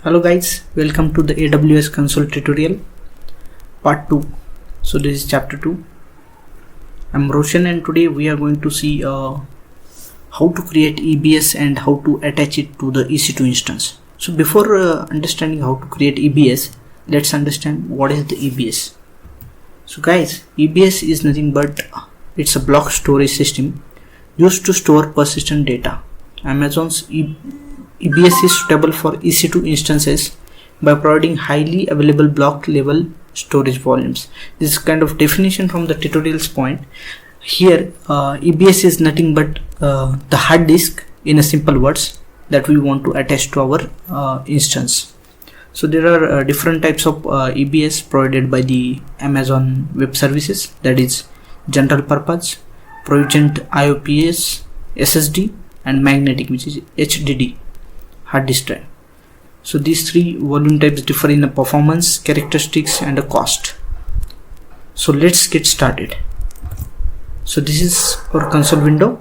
Hello guys, welcome to the AWS console tutorial part 2. So this is chapter 2. I'm Roshan and today we are going to see how to create EBS and how to attach it to the EC2 instance. So before understanding how to create EBS, let's understand what is the EBS. So guys, EBS is nothing but it's a block storage system used to store persistent data. Amazon's EBS is suitable for EC2 instances by providing highly available block level storage volumes. This is kind of definition from the tutorial's point. Here EBS is nothing but the hard disk in a simple words that we want to attach to our instance. So there are different types of EBS provided by the Amazon Web Services, that is general purpose, provisioned IOPS, SSD and magnetic, which is HDD, hard disk drive. So these three volume types differ in the performance, characteristics and the cost. So let's get started. So this is our console window.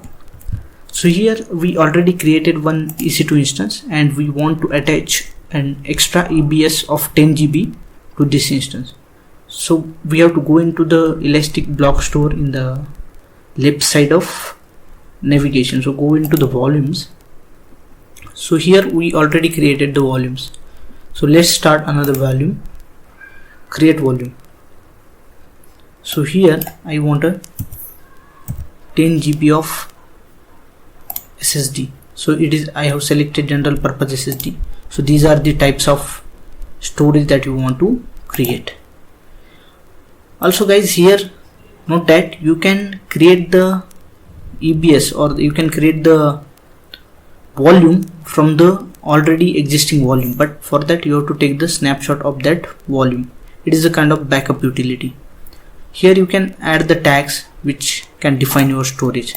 So here we already created one EC2 instance and we want to attach an extra EBS of 10 GB to this instance. So we have to go into the elastic block store in the left side of navigation. So go into the volumes. So here we already created the volumes. So let's start another volume, create volume. So here I want a 10 GB of SSD. So it is, I have selected general purpose SSD. So these are the types of storage that you want to create. Also guys, here note that you can create the EBS or you can create the volume from the already existing volume, but for that you have to take the snapshot of that volume. It is a kind of backup utility. Here you can add the tags which can define your storage.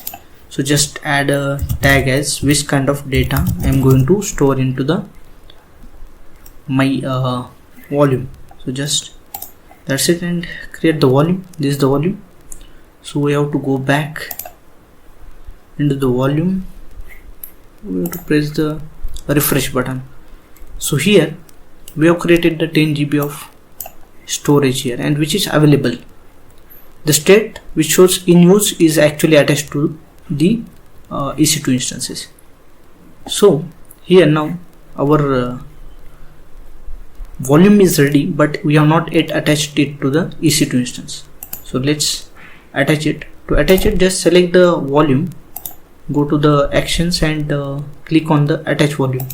So just add a tag as which kind of data I am going to store into the my volume. So just that's it and create the volume. This is the volume. So we have to go back into the volume. We have to press the refresh button. So here we have created the 10 GB of storage here and which is available. The state which shows in use is actually attached to the EC2 instances. So here now our volume is ready, but we have not yet attached it to the EC2 instance. So let's attach it. To attach it, just select the volume, go to the actions and click on the attach volume.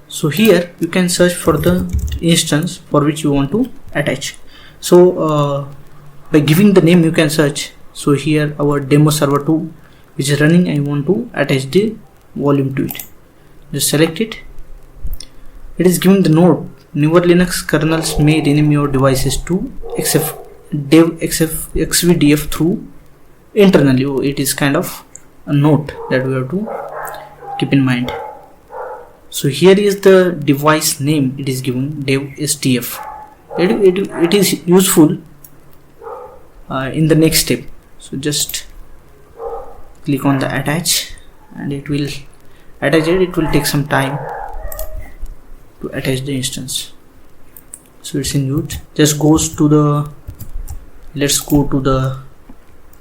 So here you can search for the instance for which you want to attach. So by giving the name you can search. So here our demo server 2 which is running, I want to attach the volume to it. Just select it. It is giving the note, newer Linux kernels may rename your devices to xvdf through internally. Oh, it is kind of a note that we have to keep in mind. So here is the device name, it is given dev STF. It is useful in the next step. So just click on the attach and it will attach it. It will take some time to attach the instance. So it's in use. Just goes to the, let's go to the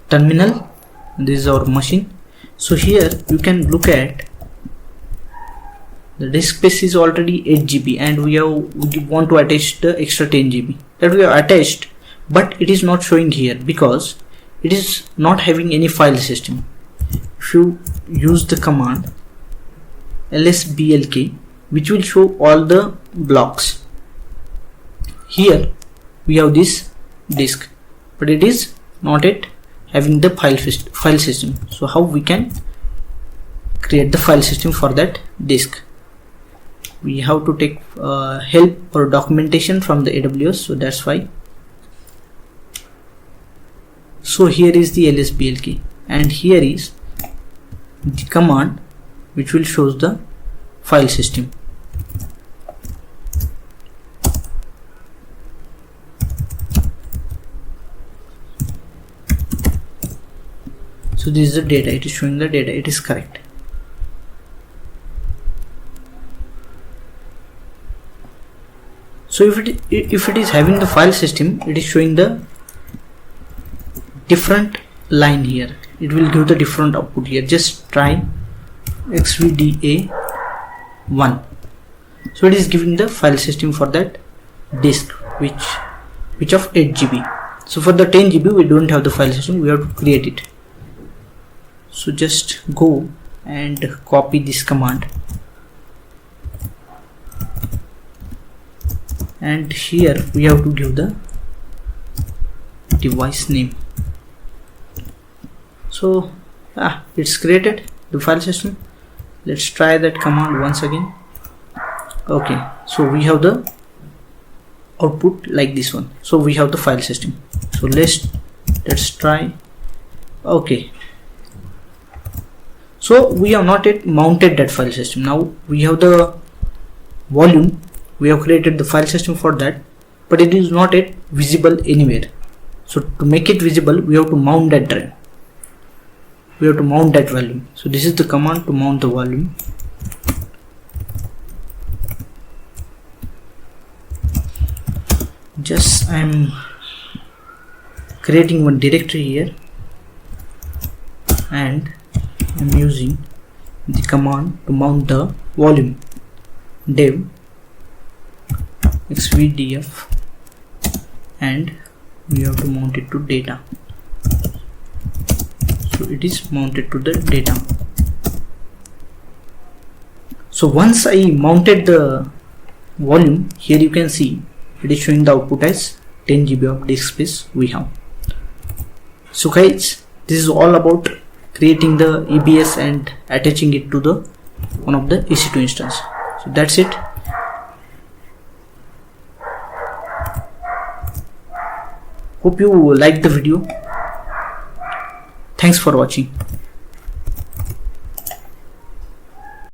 terminal. This is our machine. So here you can look at the disk space is already 8 GB and we want to attach the extra 10 GB that we have attached, but it is not showing here because it is not having any file system. If you use the command lsblk, which will show all the blocks, here we have this disk, but it is not yet having the file system. So how we can create the file system for that disk? We have to take help or documentation from the AWS, so that's why. So here is the lsblk and here is the command which will shows the file system. So this is the data, it is showing the data, it is correct. So if it is having the file system, it is showing the different line here. It will give the different output here. Just try xvda1. So it is giving the file system for that disk, which of 8 GB. So for the 10 GB we don't have the file system, we have to create it. So just go and copy this command, and here we have to give the device name. So it's created the file system. Let's try that command once again. Okay, so we have the output like this one. So we have the file system. So let's try. Okay, so we have not yet mounted that file system. Now we have the volume, we have created the file system for that, but it is not yet visible anywhere. So to make it visible, we have to mount that drive. We have to mount that volume. So this is the command to mount the volume. Just I'm creating one directory here, and I'm using the command to mount the volume, dev xvdf, and we have to mount it to data. So it is mounted to the data. So once I mounted the volume, here you can see it is showing the output as 10 GB of disk space we have. So guys, this is all about creating the EBS and attaching it to the one of the EC2 instance. So that's it. Hope you liked the video. Thanks for watching.